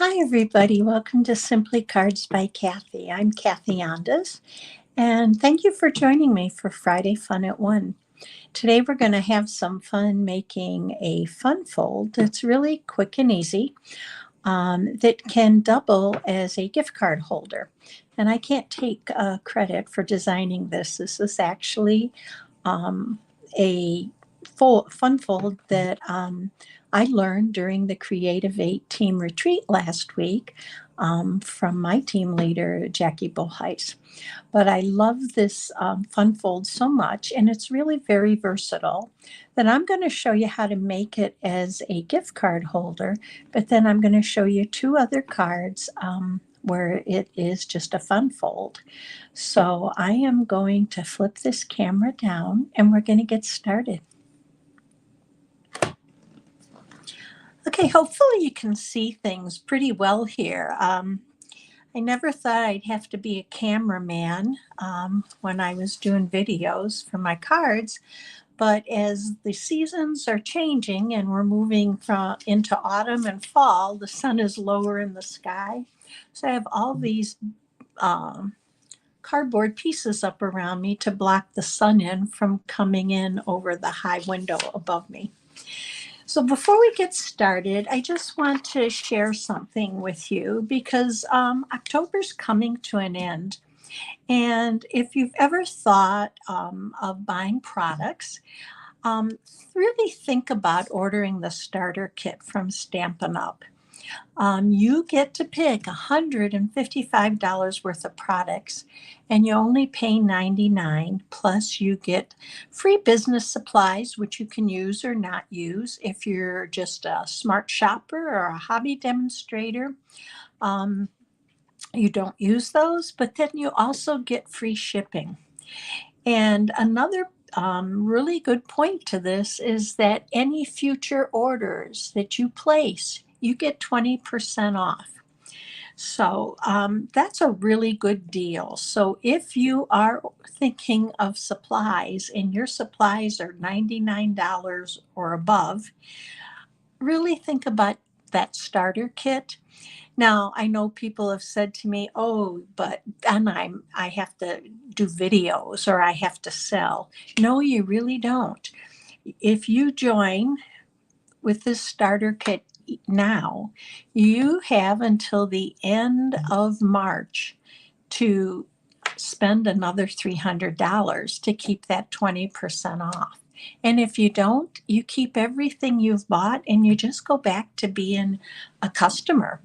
Hi, everybody. Welcome to Simply Cards by Kathy. I'm Kathy Ondas, and thank you for joining me for Friday Fun at 1. Today, we're going to have some fun making a fun fold that's really quick and easy that can double as a gift card holder. And I can't take credit for designing this. This is actually a fun fold that I learned during the Creative 8 team retreat last week from my team leader, Jackie Boheis. But I love this fun fold so much, and it's really very versatile that I'm going to show you how to make it as a gift card holder, but then I'm going to show you two other cards where it is just a fun fold. So I am going to flip this camera down and we're going to get started. Okay, hopefully you can see things pretty well here. I never thought I'd have to be a cameraman when I was doing videos for my cards, but as the seasons are changing and we're moving into autumn and fall, the sun is lower in the sky. So I have all these cardboard pieces up around me to block the sun in from coming in over the high window above me. So before we get started, I just want to share something with you because October's coming to an end. And if you've ever thought of buying products, really think about ordering the starter kit from Stampin' Up! You get to pick $155 worth of products and you only pay $99, plus you get free business supplies, which you can use or not use if you're just a smart shopper or a hobby demonstrator. You don't use those, but then you also get free shipping. And another really good point to this is that any future orders that you place, you get 20% off. So that's a really good deal. So if you are thinking of supplies and your supplies are $99 or above, really think about that starter kit. Now, I know people have said to me, "Oh, but then I have to do videos or I have to sell." No, you really don't. If you join with this starter kit now, you have until the end of March to spend another $300 to keep that 20% off. And if you don't, you keep everything you've bought and you just go back to being a customer.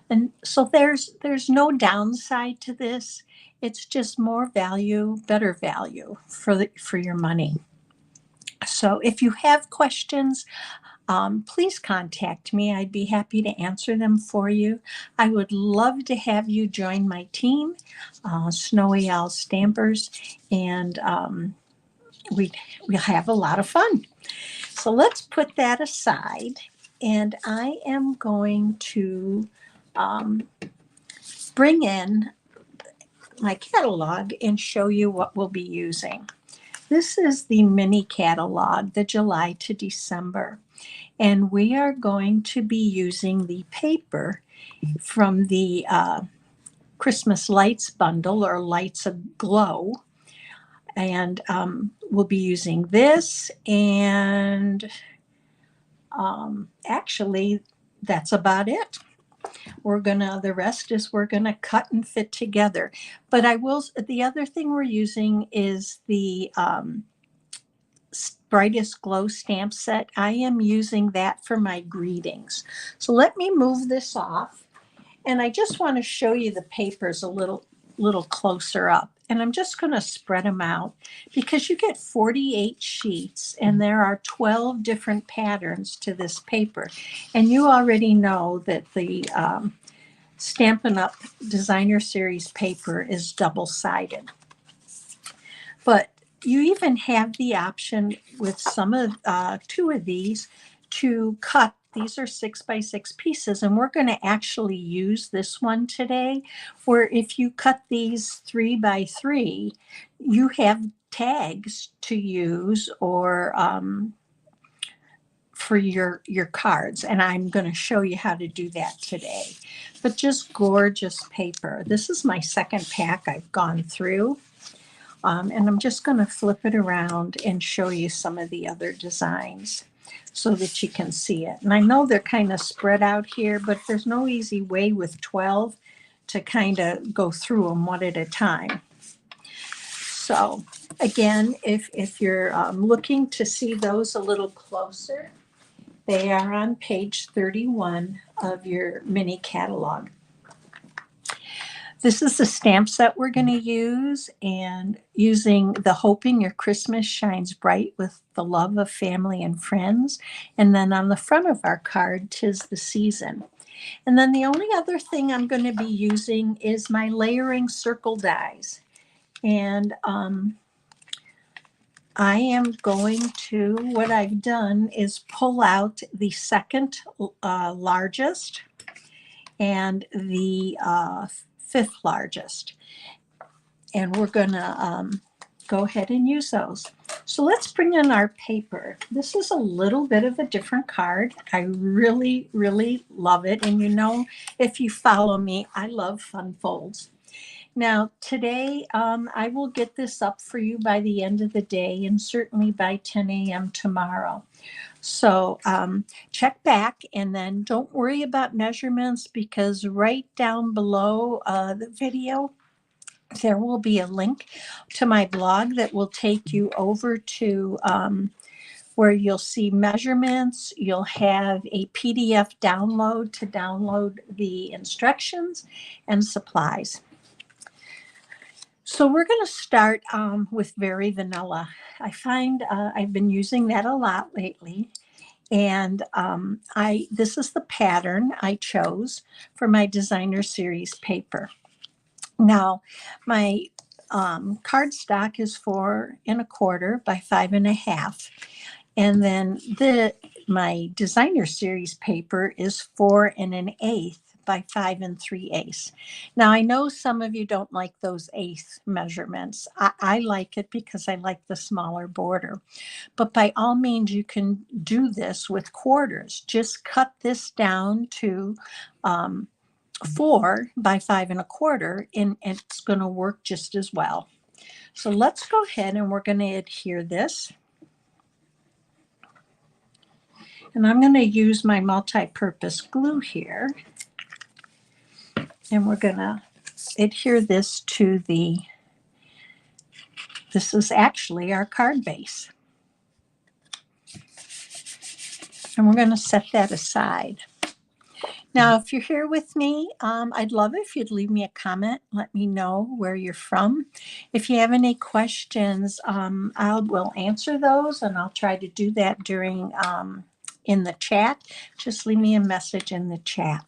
And so there's no downside to this. It's just more value, better value for your money. So if you have questions, please contact me. I'd be happy to answer them for you. I would love to have you join my team, Snowy Owl Stampers, and we'll have a lot of fun. So let's put that aside, and I am going to bring in my catalog and show you what we'll be using. This is the mini catalog, the July to December. And we are going to be using the paper from the Christmas Lights bundle or Lights Aglow. And we'll be using this. And actually, that's about it. The rest is we're gonna cut and fit together. But the other thing we're using is the Brightest Glow stamp set. I am using that for my greetings. So let me move this off. And I just want to show you the papers a little closer up. And I'm just going to spread them out because you get 48 sheets and there are 12 different patterns to this paper. And you already know that the Stampin' Up! Designer Series paper is double-sided. But you even have the option with two of these to cut. These are 6x6 pieces, and we're going to actually use this one today, where if you cut these 3x3, you have tags to use or for your cards, and I'm going to show you how to do that today. But just gorgeous paper. This is my second pack I've gone through, and I'm just going to flip it around and show you some of the other designs so that you can see it. And I know they're kind of spread out here, but there's no easy way with 12 to kind of go through them one at a time. So again, if you're looking to see those a little closer, they are on page 31 of your mini catalog. This is the stamp set we're going to use, and using the Hoping Your Christmas Shines Bright with the Love of Family and Friends. And then on the front of our card, 'Tis the Season. And then the only other thing I'm going to be using is my layering circle dies. And I am going to, what I've done is pull out the second largest and the fifth largest. And we're going to go ahead and use those. So let's bring in our paper. This is a little bit of a different card. I really, really love it. And you know, if you follow me, I love fun folds. Now, today, I will get this up for you by the end of the day, and certainly by 10 a.m. tomorrow. So check back, and then don't worry about measurements, because right down below the video, there will be a link to my blog that will take you over to where you'll see measurements. You'll have a PDF download to download the instructions and supplies. So we're going to start with Very Vanilla. I find I've been using that a lot lately. And this is the pattern I chose for my designer series paper. Now, my cardstock is 4 1/4 by 5 1/2. And then my designer series paper is 4 1/8 by 5 3/8. Now, I know some of you don't like those eighth measurements. I like it because I like the smaller border. But by all means, you can do this with quarters. Just cut this down to 4 by 5 1/4, and it's going to work just as well. So let's go ahead and we're going to adhere this. And I'm going to use my multi-purpose glue here. And we're going to adhere this to this is actually our card base. And we're going to set that aside. Now, if you're here with me, I'd love it if you'd leave me a comment. Let me know where you're from. If you have any questions, I will answer those, and I'll try to do that during in the chat. Just leave me a message in the chat.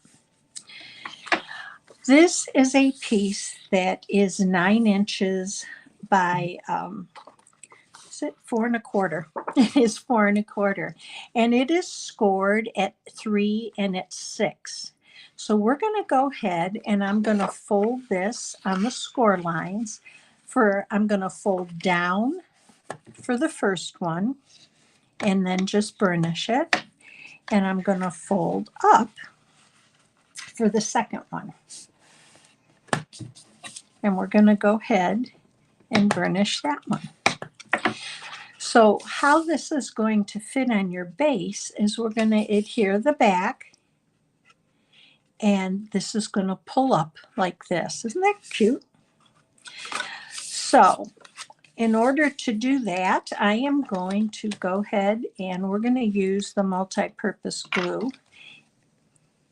This is a piece that is 9 inches by, is it 4 1/4? It is 4 1/4. And it is scored at 3 and at 6. So we're going to go ahead and I'm going to fold this on the score lines. I'm going to fold down for the first one and then just burnish it. And I'm going to fold up for the second one. And we're going to go ahead and burnish that one. So how this is going to fit on your base is we're going to adhere the back, and this is going to pull up like this. Isn't that cute? So in order to do that, I am going to go ahead and we're going to use the multi-purpose glue.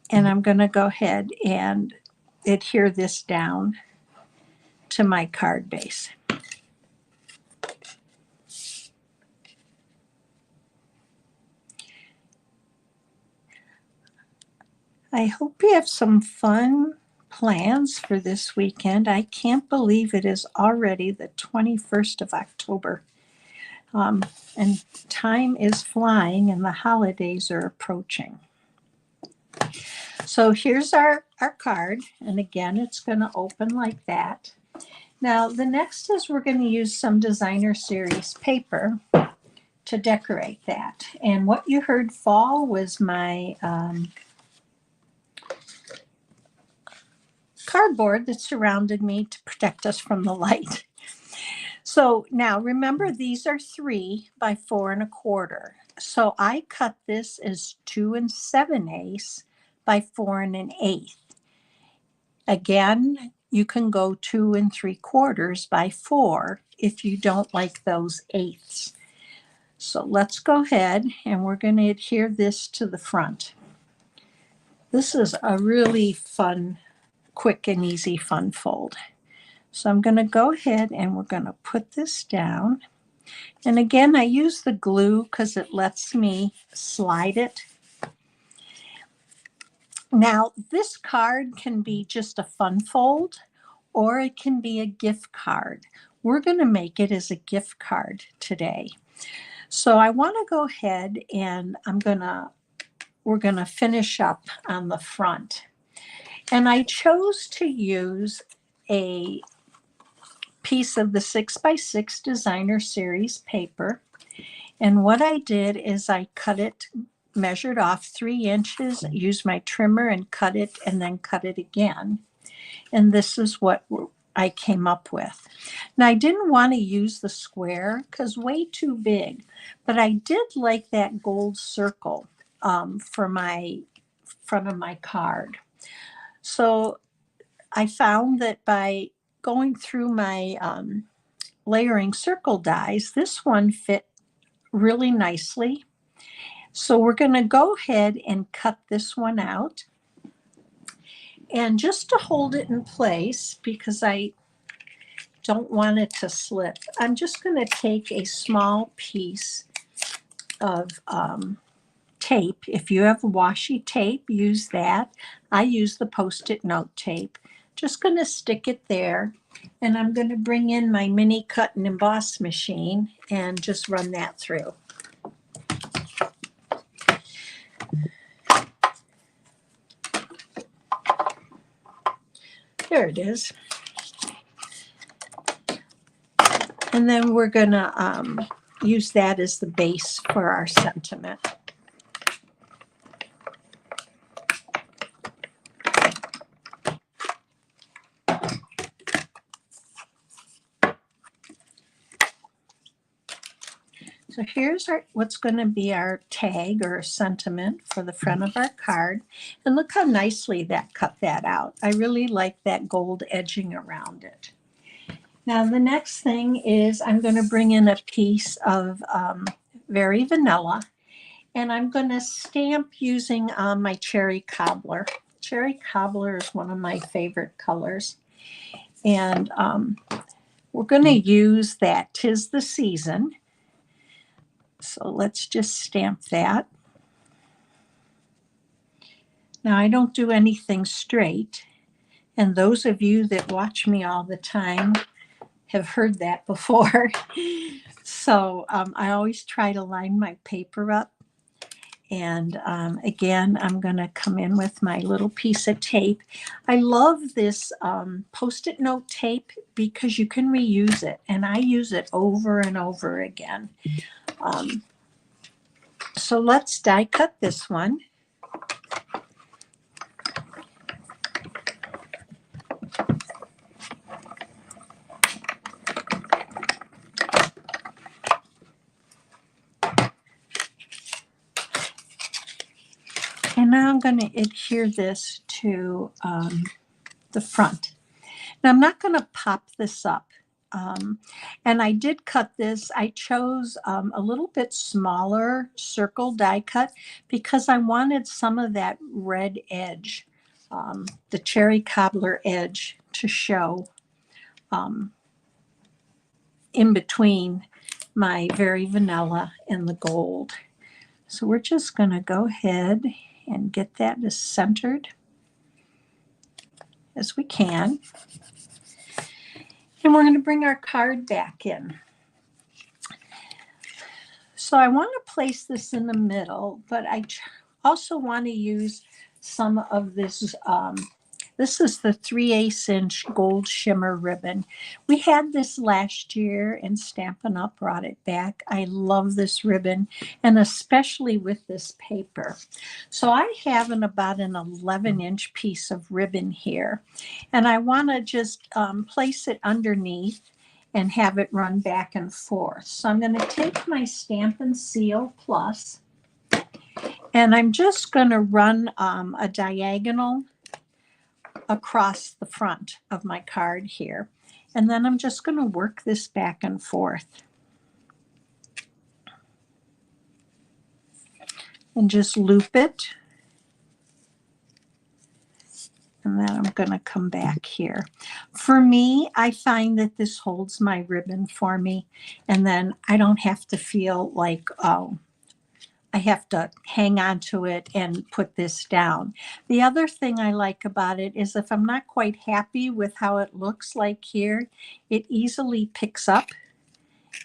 And I'm going to go ahead and adhere this down to my card base. I hope you have some fun plans for this weekend. I can't believe it is already the 21st of October. And time is flying and the holidays are approaching. So here's our card. And again, it's going to open like that. Now, the next is we're going to use some designer series paper to decorate that. And what you heard fall was my cardboard that surrounded me to protect us from the light. So now remember, these are 3 by 4 1/4. So I cut this as 2 7/8 by 4 1/8. Again, you can go 2 3/4 by 4 if you don't like those eighths. So let's go ahead and we're going to adhere this to the front. This is a really fun, quick and easy fun fold. So I'm going to go ahead and we're going to put this down. And again, I use the glue because it lets me slide it. Now, this card can be just a fun fold or it can be a gift card. We're going to make it as a gift card today. So I want to go ahead and we're going to finish up on the front. And I chose to use a piece of the 6x6 Designer Series paper. And what I did is I cut it, measured off 3 inches, used my trimmer and cut it, and then cut it again. And this is what I came up with. Now, I didn't want to use the square because way too big, but I did like that gold circle for my front of my card. So I found that by going through my layering circle dies, this one fit really nicely. So we're going to go ahead and cut this one out. And just to hold it in place, because I don't want it to slip, I'm just going to take a small piece of tape. If you have washi tape, use that. I use the Post-it note tape. Just going to stick it there. And I'm going to bring in my mini cut and emboss machine and just run that through. There it is. And then we're going to use that as the base for our sentiment. So here's what's going to be our tag or sentiment for the front of our card. And look how nicely that cut that out. I really like that gold edging around it. Now the next thing is I'm going to bring in a piece of Very Vanilla. And I'm going to stamp using my Cherry Cobbler. Cherry Cobbler is one of my favorite colors. And we're going to use that 'Tis the Season. So let's just stamp that. Now I don't do anything straight. And those of you that watch me all the time have heard that before. So I always try to line my paper up. And again, I'm going to come in with my little piece of tape. I love this Post-it note tape because you can reuse it. And I use it over and over again. So let's die cut this one. And now I'm going to adhere this to the front. Now I'm not going to pop this up. And I did cut this. I chose a little bit smaller circle die cut because I wanted some of that red edge, the Cherry Cobbler edge, to show in between my Very Vanilla and the gold. So we're just going to go ahead and get that as centered as we can. And we're going to bring our card back in. So I want to place this in the middle, but I also want to use some of this This is the 3/8 inch gold shimmer ribbon. We had this last year and Stampin' Up! Brought it back. I love this ribbon, and especially with this paper. So I have about an 11-inch piece of ribbon here, and I want to just place it underneath and have it run back and forth. So I'm going to take my Stampin' Seal Plus, and I'm just going to run a diagonal across the front of my card here. And then I'm just going to work this back and forth. And just loop it. And then I'm going to come back here. For me, I find that this holds my ribbon for me. And then I don't have to feel like, oh, I have to hang on to it and put this down. The other thing I like about it is if I'm not quite happy with how it looks like here, it easily picks up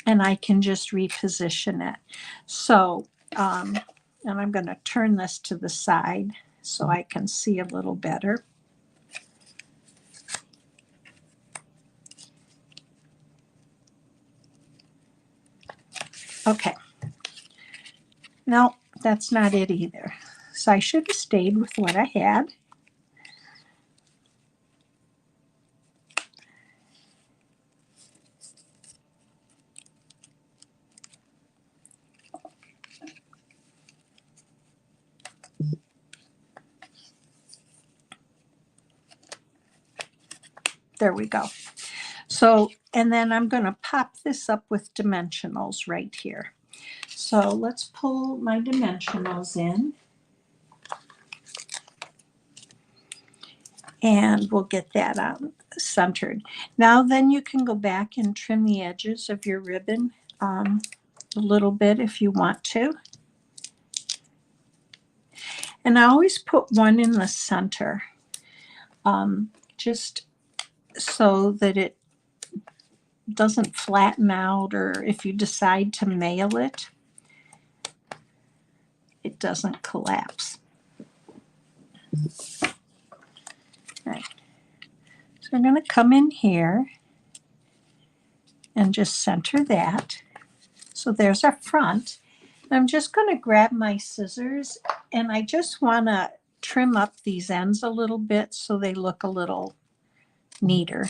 and I can just reposition it. So, and I'm going to turn this to the side so I can see a little better. Okay. No, that's not it either. So I should have stayed with what I had. There we go. So, and then I'm going to pop this up with dimensionals right here. So let's pull my dimensionals in. And we'll get that centered. Now then you can go back and trim the edges of your ribbon a little bit if you want to. And I always put one in the center, just so that it doesn't flatten out, or if you decide to mail it, it doesn't collapse. Okay. So I'm going to come in here and just center that. So there's our front. I'm just going to grab my scissors, and I just want to trim up these ends a little bit so they look a little neater.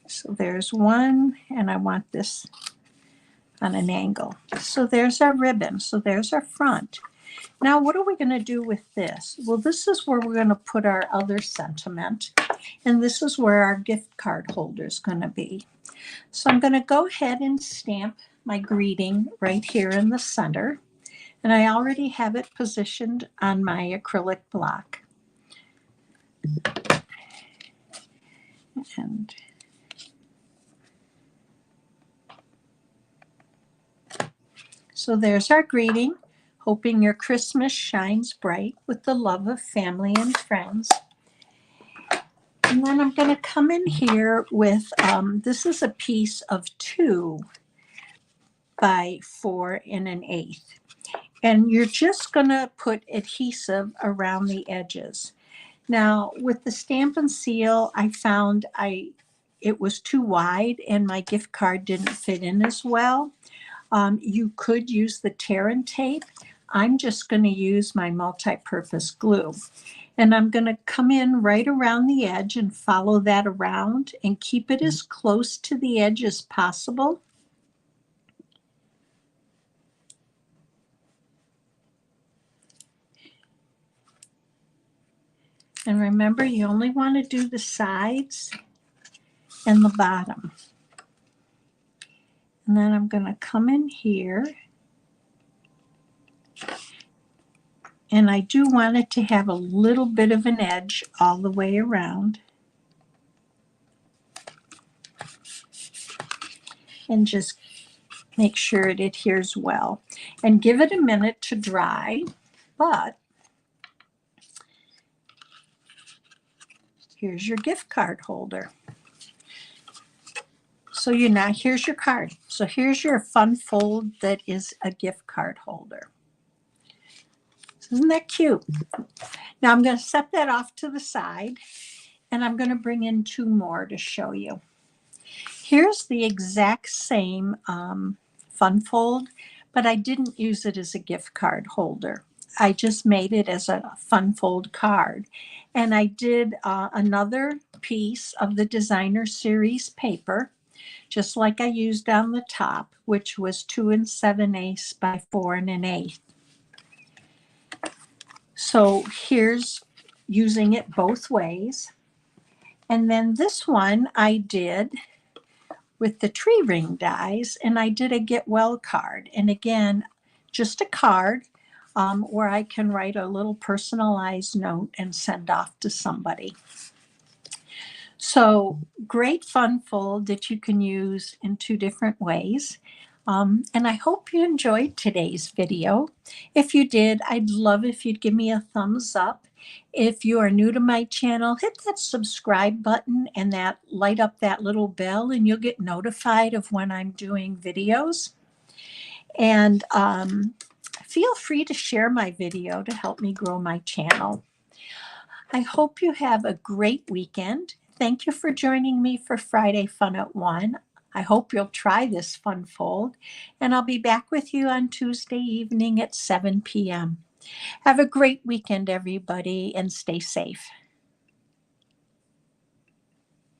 So there's one, and I want this on an angle. So there's our ribbon. So there's our front. Now what are we going to do with this? Well, this is where we're going to put our other sentiment, and this is where our gift card holder is going to be. So I'm going to go ahead and stamp my greeting right here in the center. And I already have it positioned on my acrylic block. And so there's our greeting, hoping your Christmas shines bright with the love of family and friends. And then I'm going to come in here with, this is a piece of 2 by 4 1/8. And you're just going to put adhesive around the edges. Now, with the Stampin' Seal, I found it was too wide and my gift card didn't fit in as well. You could use the tear and tape. I'm just going to use my multi-purpose glue. And I'm going to come in right around the edge and follow that around and keep it as close to the edge as possible. And remember, you only want to do the sides and the bottom. And then I'm going to come in here. And I do want it to have a little bit of an edge all the way around. And just make sure it adheres well. And give it a minute to dry, but here's your gift card holder. So here's your card. So here's your fun fold that is a gift card holder. Isn't that cute? Now I'm going to set that off to the side, and I'm going to bring in two more to show you. Here's the exact same Fun Fold, but I didn't use it as a gift card holder. I just made it as a Fun Fold card. And I did another piece of the Designer Series paper, just like I used on the top, which was 2 7/8 by 4 1/8. So here's using it both ways. And then this one I did with the tree ring dies, and I did a get well card. And again, just a card where I can write a little personalized note and send off to somebody. So great Fun Fold that you can use in two different ways. And I hope you enjoyed today's video. If you did, I'd love if you'd give me a thumbs up. If you are new to my channel, hit that subscribe button and that light up that little bell, and you'll get notified of when I'm doing videos. And feel free to share my video to help me grow my channel. I hope you have a great weekend. Thank you for joining me for Friday Fun at 1. I hope you'll try this Fun Fold, and I'll be back with you on Tuesday evening at 7 p.m. Have a great weekend, everybody, and stay safe.